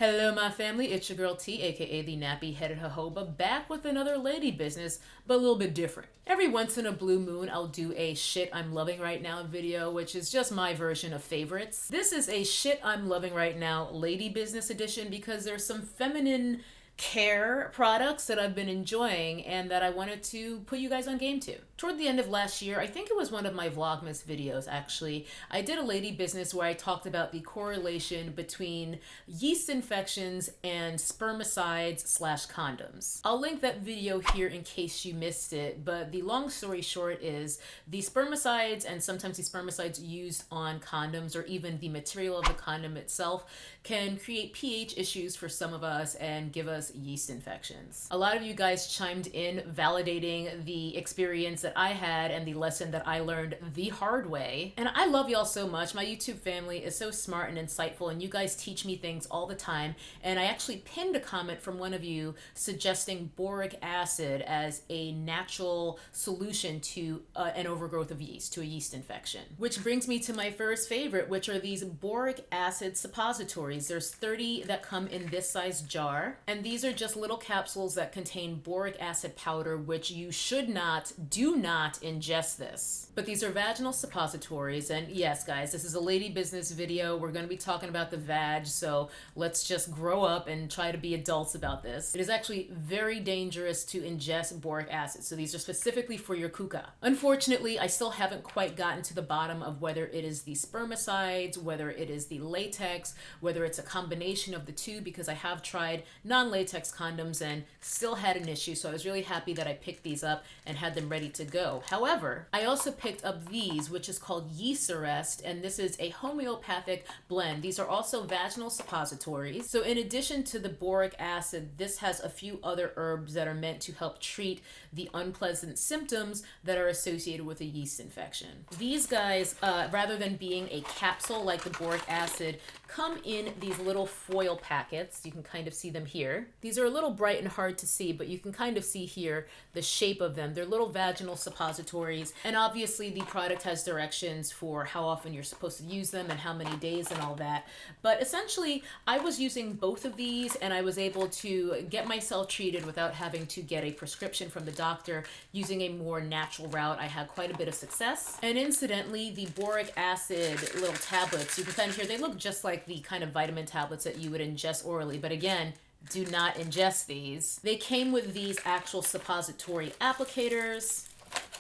Hello my family, it's your girl T, aka the nappy headed jojoba, back with another lady business, but a little bit different. Every once in a blue moon I'll do a shit I'm loving right now video, which is just my version of favorites. This is a shit I'm loving right now lady business edition because there's some feminine care products that I've been enjoying and that I wanted to put you guys on game to. Toward the end of last year, I think it was one of my Vlogmas videos actually, I did a lady business where I talked about the correlation between yeast infections and spermicides / condoms. I'll link that video here in case you missed it, but the long story short is the spermicides and sometimes the spermicides used on condoms or even the material of the condom itself can create pH issues for some of us and give us yeast infections. A lot of you guys chimed in validating the experience that I had and the lesson that I learned the hard way. And I love y'all so much. My YouTube family is so smart and insightful and you guys teach me things all the time. And I actually pinned a comment from one of you suggesting boric acid as a natural solution to an overgrowth of yeast, to a yeast infection. Which brings me to my first favorite, which are these boric acid suppositories. There's 30 that come in this size jar. And these are just little capsules that contain boric acid powder, which you should not, do not ingest this. But these are vaginal suppositories. And yes, guys, this is a lady business video. We're going to be talking about the vag. So let's just grow up and try to be adults about this. It is actually very dangerous to ingest boric acid. So these are specifically for your kuka. Unfortunately, I still haven't quite gotten to the bottom of whether it is the spermicides, whether it is the latex, whether it's a combination of the two, because I have tried non-latex condoms and still had an issue. So I was really happy that I picked these up and had them ready to go. However, I also picked up these, which is called Yeast Arrest, and this is a homeopathic blend. These are also vaginal suppositories. So in addition to the boric acid, this has a few other herbs that are meant to help treat the unpleasant symptoms that are associated with a yeast infection. These guys, rather than being a capsule like the boric acid, come in these little foil packets. You can kind of see them here. These are a little bright and hard to see, but you can kind of see here the shape of them. They're little vaginal suppositories, and obviously the product has directions for how often you're supposed to use them and how many days and all that. But essentially, I was using both of these and I was able to get myself treated without having to get a prescription from the doctor using a more natural route. I had quite a bit of success. And incidentally, the boric acid little tablets, you can kind of hear, they look just like the kind of vitamin tablets that you would ingest orally, but again, do not ingest these. They came with these actual suppository applicators.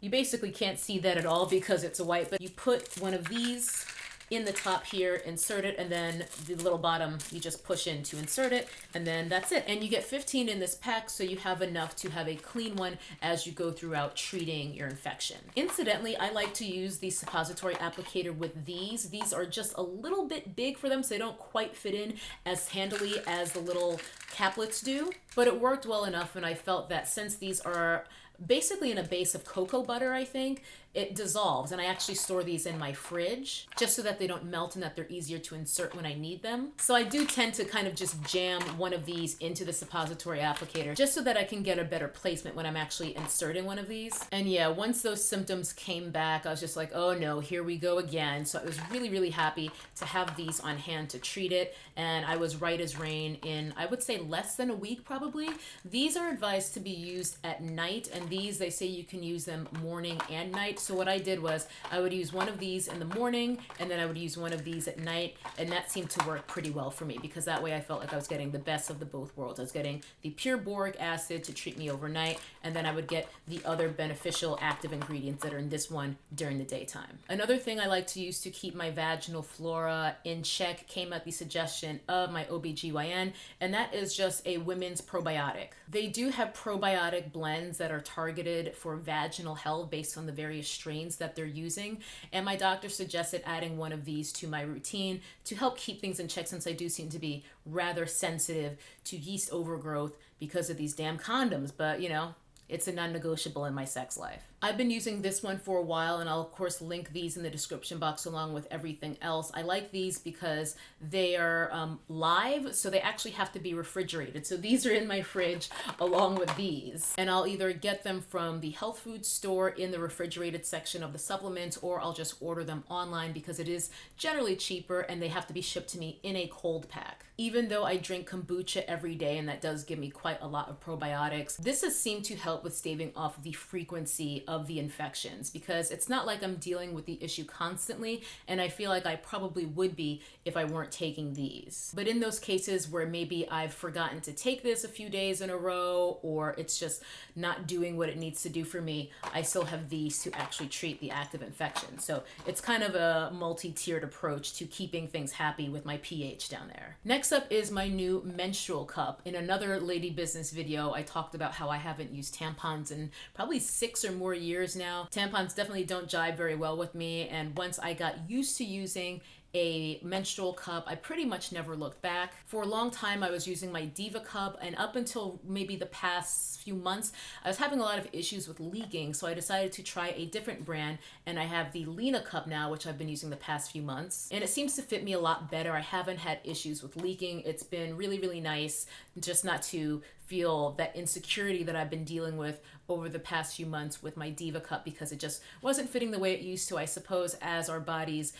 You basically can't see that at all because it's white, but you put one of these in the top here, insert it, and then the little bottom you just push in to insert it, and then that's it. And you get 15 in this pack, so you have enough to have a clean one as you go throughout treating your infection. Incidentally, I like to use the suppository applicator with these. These are just a little bit big for them, so they don't quite fit in as handily as the little caplets do, but it worked well enough, and I felt that since these are basically in a base of cocoa butter, I think, it dissolves, and I actually store these in my fridge just so that they don't melt and that they're easier to insert when I need them. So I do tend to kind of just jam one of these into the suppository applicator just so that I can get a better placement when I'm actually inserting one of these. And yeah, once those symptoms came back, I was just like, oh no, here we go again. So I was really, really happy to have these on hand to treat it, and I was right as rain in, I would say, less than a week probably. These are advised to be used at night, and these, they say you can use them morning and night. So what I did was I would use one of these in the morning and then I would use one of these at night, and that seemed to work pretty well for me because that way I felt like I was getting the best of the both worlds. I was getting the pure boric acid to treat me overnight, and then I would get the other beneficial active ingredients that are in this one during the daytime. Another thing I like to use to keep my vaginal flora in check came at the suggestion of my OBGYN, and that is just a women's probiotic. They do have probiotic blends that are targeted for vaginal health based on the various strains that they're using, and my doctor suggested adding one of these to my routine to help keep things in check, since I do seem to be rather sensitive to yeast overgrowth because of these damn condoms. But you know, it's a non-negotiable in my sex life. I've been using this one for a while, and I'll of course link these in the description box along with everything else. I like these because they are live, so they actually have to be refrigerated. So these are in my fridge along with these. And I'll either get them from the health food store in the refrigerated section of the supplements, or I'll just order them online because it is generally cheaper and they have to be shipped to me in a cold pack. Even though I drink kombucha every day, and that does give me quite a lot of probiotics, this has seemed to help with staving off the frequency of the infections, because it's not like I'm dealing with the issue constantly, and I feel like I probably would be if I weren't taking these. But in those cases where maybe I've forgotten to take this a few days in a row, or it's just not doing what it needs to do for me, I still have these to actually treat the active infection. So it's kind of a multi-tiered approach to keeping things happy with my pH down there. Next up is my new menstrual cup. In another Lady Business video, I talked about how I haven't used tampons in probably 6 or more years now. Tampons definitely don't jive very well with me, and once I got used to using a menstrual cup, I pretty much never looked back. For a long time, I was using my Diva cup, and up until maybe the past few months, I was having a lot of issues with leaking, so I decided to try a different brand, and I have the Lena cup now, which I've been using the past few months, and it seems to fit me a lot better. I haven't had issues with leaking. It's been really, really nice just not to feel that insecurity that I've been dealing with over the past few months with my Diva cup, because it just wasn't fitting the way it used to. I suppose as our bodies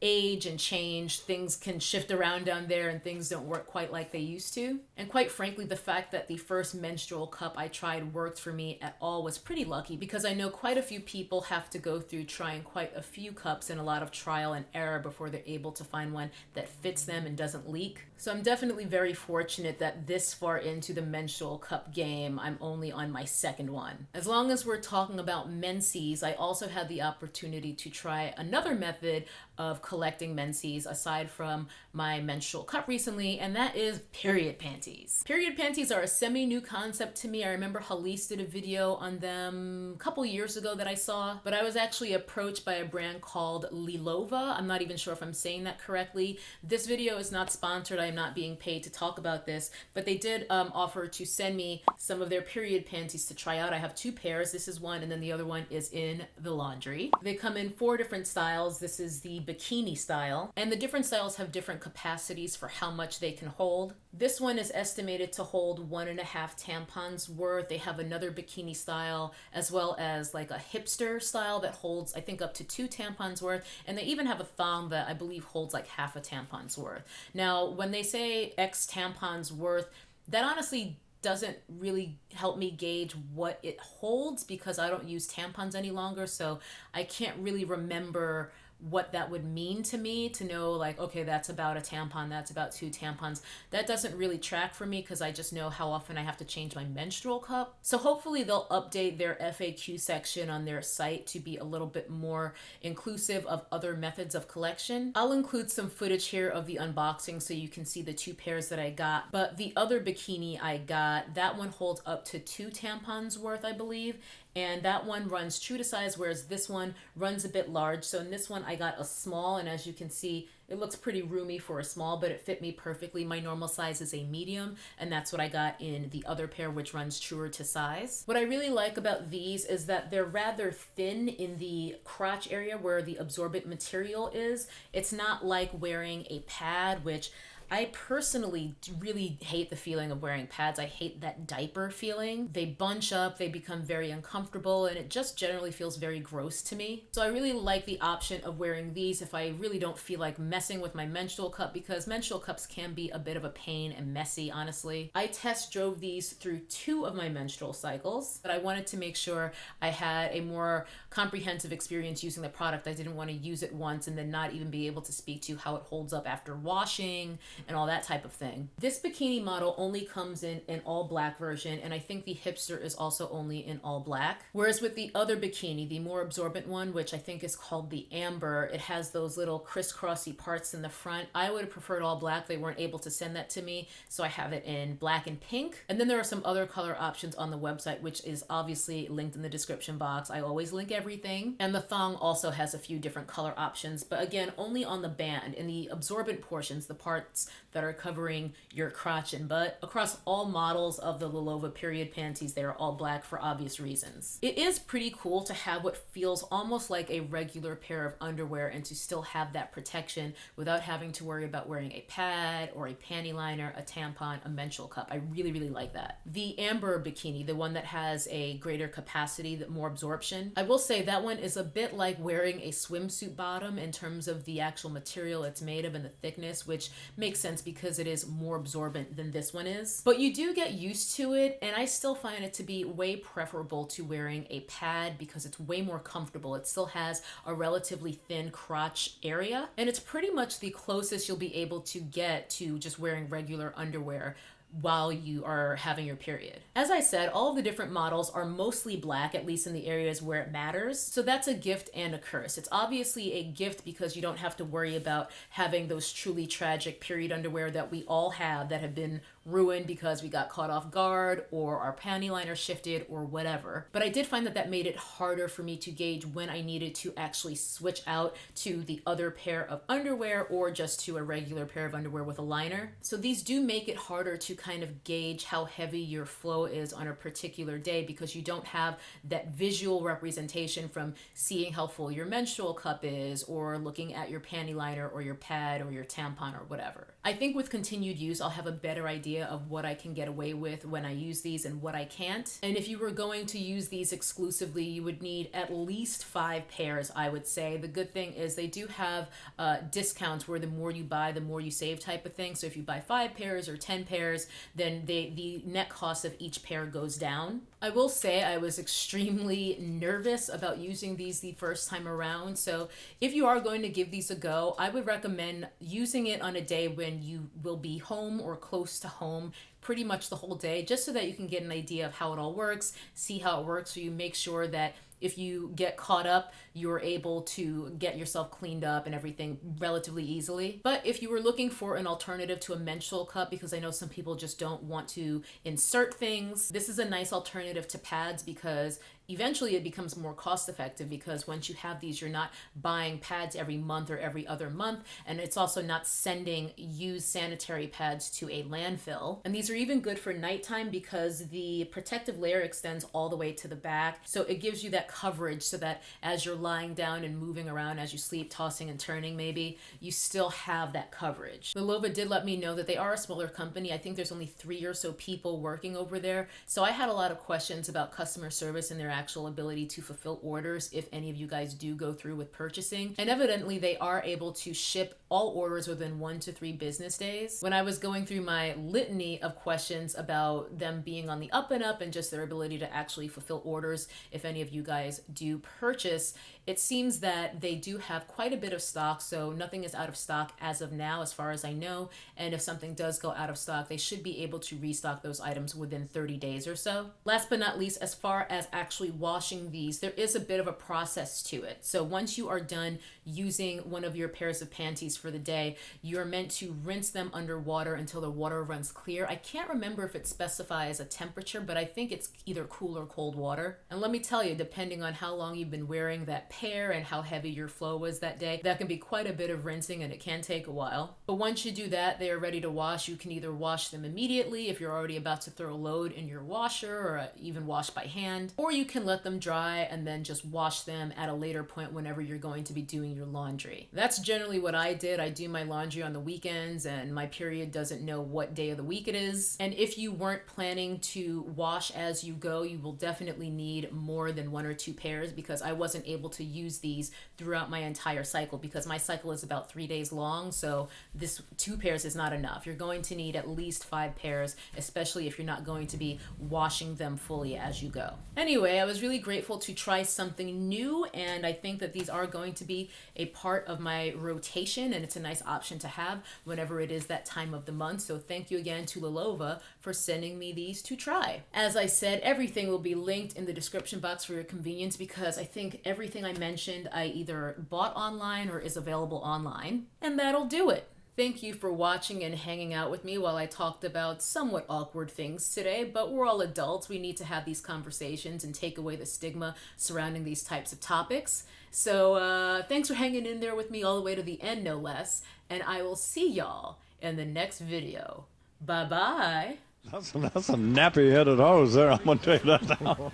age and change, things can shift around down there and things don't work quite like they used to. And quite frankly, the fact that the first menstrual cup I tried worked for me at all was pretty lucky, because I know quite a few people have to go through trying quite a few cups and a lot of trial and error before they're able to find one that fits them and doesn't leak. So I'm definitely very fortunate that this far into the menstrual cup game, I'm only on my second one. As long as we're talking about menses, I also had the opportunity to try another method of collecting menses aside from my menstrual cup recently, and that is period panties. Period panties are a semi-new concept to me. I remember Halise did a video on them a couple years ago that I saw, but I was actually approached by a brand called Lilova. I'm not even sure if I'm saying that correctly. This video is not sponsored. I'm not being paid to talk about this, but they did offer to send me some of their period panties to try out. I have 2 pairs. This is one, and then the other one is in the laundry. They come in 4 different styles. This is the bikini style, and the different styles have different capacities for how much they can hold. This one is estimated to hold 1.5 tampons worth. They have another bikini style, as well as like a hipster style that holds, I think, up to 2 tampons worth, and they even have a thong that I believe holds like half a tampon's worth. Now, when they say X tampons worth, that honestly doesn't really help me gauge what it holds, because I don't use tampons any longer, so I can't really remember what that would mean to me to know, like, okay, that's about a tampon, that's about 2 tampons. That doesn't really track for me because I just know how often I have to change my menstrual cup. So hopefully they'll update their FAQ section on their site to be a little bit more inclusive of other methods of collection. I'll include some footage here of the unboxing so you can see the 2 pairs that I got. But the other bikini I got, that one holds up to 2 tampons worth, I believe. And that one runs true to size, whereas this one runs a bit large. So in this one, I got a small, and as you can see, it looks pretty roomy for a small, but it fit me perfectly. My normal size is a medium, and that's what I got in the other pair, which runs truer to size. What I really like about these is that they're rather thin in the crotch area where the absorbent material is. It's not like wearing a pad, which I personally really hate the feeling of wearing pads. I hate that diaper feeling. They bunch up, they become very uncomfortable, and it just generally feels very gross to me. So I really like the option of wearing these if I really don't feel like messing with my menstrual cup, because menstrual cups can be a bit of a pain and messy, honestly. I test drove these through 2 of my menstrual cycles, but I wanted to make sure I had a more comprehensive experience using the product. I didn't want to use it once and then not even be able to speak to how it holds up after washing and all that type of thing. This bikini model only comes in an all black version, and I think the hipster is also only in all black. Whereas with the other bikini, the more absorbent one, which I think is called the amber, it has those little crisscrossy parts in the front. I would have preferred all black. They weren't able to send that to me, so I have it in black and pink. And then there are some other color options on the website, which is obviously linked in the description box. I always link everything. And the thong also has a few different color options, but again, only on the band. In the absorbent portions, the parts zips that are covering your crotch and butt. Across all models of the Lilova period panties, they are all black for obvious reasons. It is pretty cool to have what feels almost like a regular pair of underwear and to still have that protection without having to worry about wearing a pad or a panty liner, a tampon, a menstrual cup. I really, really like that. The amber bikini, the one that has a greater capacity, more absorption, I will say that one is a bit like wearing a swimsuit bottom in terms of the actual material it's made of and the thickness, which makes sense because it is more absorbent than this one is. But you do get used to it, and I still find it to be way preferable to wearing a pad because it's way more comfortable. It still has a relatively thin crotch area, and it's pretty much the closest you'll be able to get to just wearing regular underwear while you are having your period. As I said, all of the different models are mostly black, at least in the areas where it matters. So that's a gift and a curse. It's obviously a gift because you don't have to worry about having those truly tragic period underwear that we all have that have been ruined because we got caught off guard or our panty liner shifted or whatever. But I did find that that made it harder for me to gauge when I needed to actually switch out to the other pair of underwear or just to a regular pair of underwear with a liner. So these do make it harder to kind of gauge how heavy your flow is on a particular day because you don't have that visual representation from seeing how full your menstrual cup is or looking at your panty liner or your pad or your tampon or whatever. I think with continued use, I'll have a better idea of what I can get away with when I use these and what I can't. And if you were going to use these exclusively, you would need at least 5 pairs, I would say. The good thing is they do have discounts where the more you buy, the more you save type of thing. So if you buy 5 pairs or 10 pairs, then the net cost of each pair goes down. I will say I was extremely nervous about using these the first time around. So if you are going to give these a go, I would recommend using it on a day when you will be home or close to home pretty much the whole day, just so that you can get an idea of how it all works, see how it works, so you make sure that if you get caught up, you're able to get yourself cleaned up and everything relatively easily. But if you were looking for an alternative to a menstrual cup, because I know some people just don't want to insert things, this is a nice alternative to pads because eventually it becomes more cost effective because once you have these, you're not buying pads every month or every other month, and it's also not sending used sanitary pads to a landfill. And these are even good for nighttime because the protective layer extends all the way to the back, so it gives you that coverage so that as you're lying down and moving around as you sleep, tossing and turning maybe, you still have that coverage. Lilova did let me know that they are a smaller company. I think there's only 3 or so people working over there, so I had a lot of questions about customer service and their actual ability to fulfill orders if any of you guys do go through with purchasing. And evidently they are able to ship all orders within 1 to 3 business days. When I was going through my litany of questions about them being on the up and up and just their ability to actually fulfill orders if any of you guys do purchase, it seems that they do have quite a bit of stock, so nothing is out of stock as of now as far as I know, and if something does go out of stock, they should be able to restock those items within 30 days or so. Last but not least, as far as actually washing these, there is a bit of a process to it. So once you are done using one of your pairs of panties for the day, you're meant to rinse them under water until the water runs clear. I can't remember if it specifies a temperature, but I think it's either cool or cold water. And let me tell you, depending on how long you've been wearing that pair and how heavy your flow was that day, that can be quite a bit of rinsing and it can take a while. But once you do that, they are ready to wash. You can either wash them immediately if you're already about to throw a load in your washer, or even wash by hand, or you can let them dry and then just wash them at a later point whenever you're going to be doing your laundry. That's generally what I did. I do my laundry on the weekends and my period doesn't know what day of the week it is. And if you weren't planning to wash as you go, you will definitely need more than 1 or 2 pairs, because I wasn't able to use these throughout my entire cycle because my cycle is about 3 days long. So this 2 pairs is not enough. You're going to need at least 5 pairs, especially if you're not going to be washing them fully as you go. Anyway, I was really grateful to try something new, and I think that these are going to be a part of my rotation, and it's a nice option to have whenever it is that time of the month. So thank you again to Lilova for sending me these to try. As I said, everything will be linked in the description box for your convenience because I think everything I mentioned I either bought online or is available online, and that'll do it. Thank you for watching and hanging out with me while I talked about somewhat awkward things today, but we're all adults. We need to have these conversations and take away the stigma surrounding these types of topics. So thanks for hanging in there with me all the way to the end, no less, and I will see y'all in the next video. Bye-bye. That's some nappy-headed hose there, I'm going to tell you that now.